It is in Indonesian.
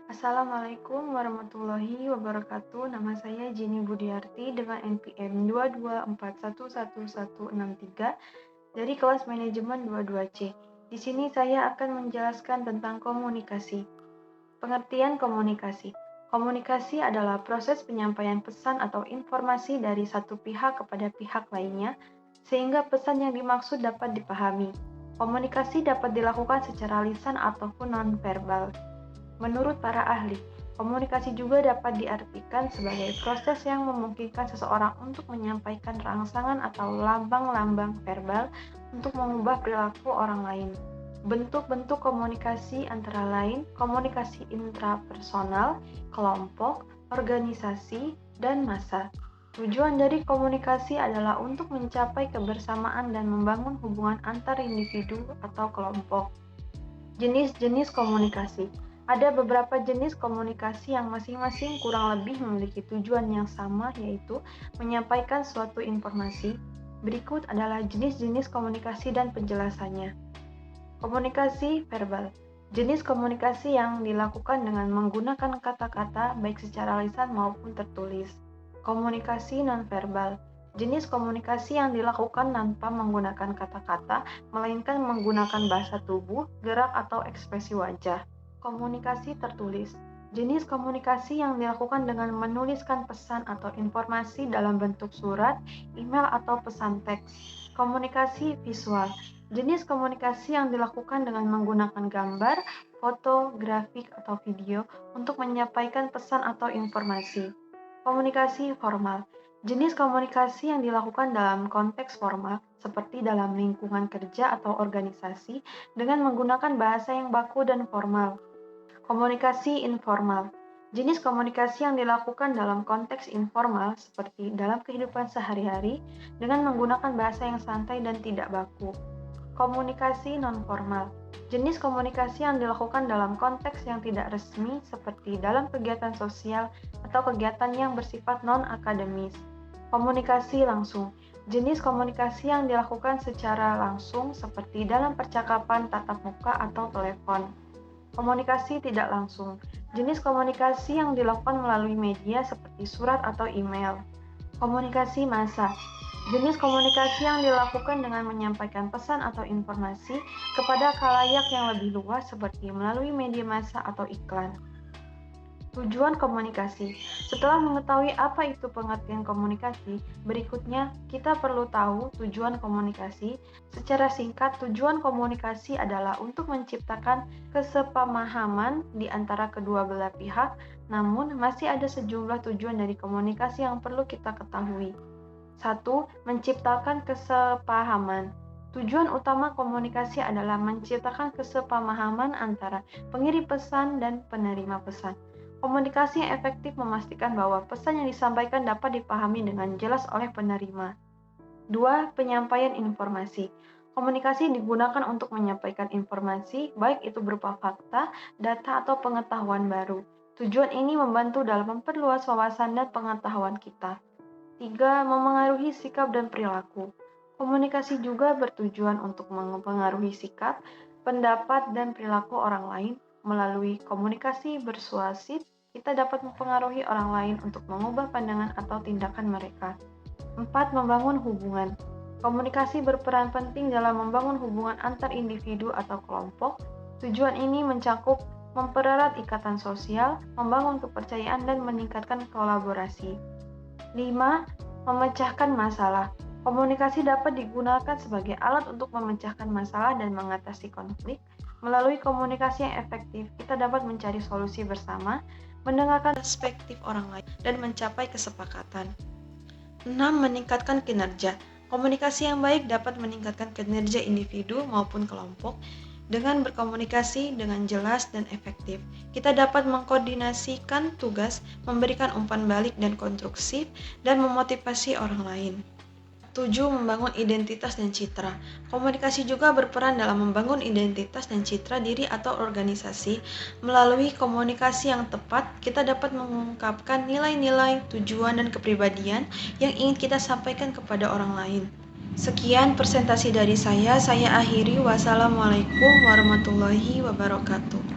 Assalamualaikum warahmatullahi wabarakatuh. Nama saya Jenny Budiarti dengan NPM 224111163 dari kelas manajemen 22C. Di sini saya akan menjelaskan tentang komunikasi. Pengertian komunikasi. Komunikasi adalah proses penyampaian pesan atau informasi dari satu pihak kepada pihak lainnya, sehingga pesan yang dimaksud dapat dipahami. Komunikasi dapat dilakukan secara lisan ataupun non-verbal. Menurut para ahli, komunikasi juga dapat diartikan sebagai proses yang memungkinkan seseorang untuk menyampaikan rangsangan atau lambang-lambang verbal untuk mengubah perilaku orang lain. Bentuk-bentuk komunikasi antara lain komunikasi intrapersonal, kelompok, organisasi, dan massa. Tujuan dari komunikasi adalah untuk mencapai kebersamaan dan membangun hubungan antar individu atau kelompok. Jenis-jenis komunikasi. Ada beberapa jenis komunikasi yang masing-masing kurang lebih memiliki tujuan yang sama, yaitu menyampaikan suatu informasi. Berikut adalah jenis-jenis komunikasi dan penjelasannya. Komunikasi verbal. Jenis komunikasi yang dilakukan dengan menggunakan kata-kata baik secara lisan maupun tertulis. Komunikasi nonverbal. Jenis komunikasi yang dilakukan tanpa menggunakan kata-kata, melainkan menggunakan bahasa tubuh, gerak, atau ekspresi wajah. Komunikasi tertulis. Jenis komunikasi yang dilakukan dengan menuliskan pesan atau informasi dalam bentuk surat, email, atau pesan teks. Komunikasi visual. Jenis komunikasi yang dilakukan dengan menggunakan gambar, foto, grafik, atau video untuk menyampaikan pesan atau informasi. Komunikasi formal. Jenis komunikasi yang dilakukan dalam konteks formal, seperti dalam lingkungan kerja atau organisasi, dengan menggunakan bahasa yang baku dan formal. Komunikasi informal. Jenis komunikasi yang dilakukan dalam konteks informal, seperti dalam kehidupan sehari-hari, dengan menggunakan bahasa yang santai dan tidak baku. Komunikasi nonformal. Jenis komunikasi yang dilakukan dalam konteks yang tidak resmi, seperti dalam kegiatan sosial atau kegiatan yang bersifat non-akademis. Komunikasi langsung. Jenis komunikasi yang dilakukan secara langsung, seperti dalam percakapan tatap muka atau telepon. Komunikasi tidak langsung. Jenis komunikasi yang dilakukan melalui media seperti surat atau email. Komunikasi massa. Jenis komunikasi yang dilakukan dengan menyampaikan pesan atau informasi kepada khalayak yang lebih luas seperti melalui media massa atau iklan. Tujuan komunikasi. Setelah mengetahui apa itu pengertian komunikasi, berikutnya kita perlu tahu tujuan komunikasi. Secara singkat, tujuan komunikasi adalah untuk menciptakan kesepamahaman di antara kedua belah pihak, namun masih ada sejumlah tujuan dari komunikasi yang perlu kita ketahui. 1. Menciptakan kesepahaman. Tujuan utama komunikasi adalah menciptakan kesepamahaman antara pengirim pesan dan penerima pesan. Komunikasi yang efektif memastikan bahwa pesan yang disampaikan dapat dipahami dengan jelas oleh penerima. 2. Penyampaian informasi. Komunikasi digunakan untuk menyampaikan informasi, baik itu berupa fakta, data, atau pengetahuan baru. Tujuan ini membantu dalam memperluas wawasan dan pengetahuan kita. 3. Memengaruhi sikap dan perilaku. Komunikasi juga bertujuan untuk mempengaruhi sikap, pendapat, dan perilaku orang lain. Melalui komunikasi persuasif, kita dapat mempengaruhi orang lain untuk mengubah pandangan atau tindakan mereka. 4. Membangun hubungan. Komunikasi berperan penting dalam membangun hubungan antar individu atau kelompok. Tujuan ini mencakup mempererat ikatan sosial, membangun kepercayaan, dan meningkatkan kolaborasi. 5. Memecahkan masalah. Komunikasi dapat digunakan sebagai alat untuk memecahkan masalah dan mengatasi konflik. Melalui komunikasi yang efektif, kita dapat mencari solusi bersama, mendengarkan perspektif orang lain, dan mencapai kesepakatan. 6. Meningkatkan kinerja. Komunikasi yang baik dapat meningkatkan kinerja individu maupun kelompok. Dengan berkomunikasi dengan jelas dan efektif, kita dapat mengkoordinasikan tugas, memberikan umpan balik dan konstruksi, dan memotivasi orang lain. 7. Membangun identitas dan citra. Komunikasi juga berperan dalam membangun identitas dan citra diri atau organisasi. Melalui komunikasi yang tepat, kita dapat mengungkapkan nilai-nilai, tujuan, dan kepribadian yang ingin kita sampaikan kepada orang lain. Sekian presentasi dari saya akhiri. Wassalamualaikum warahmatullahi wabarakatuh.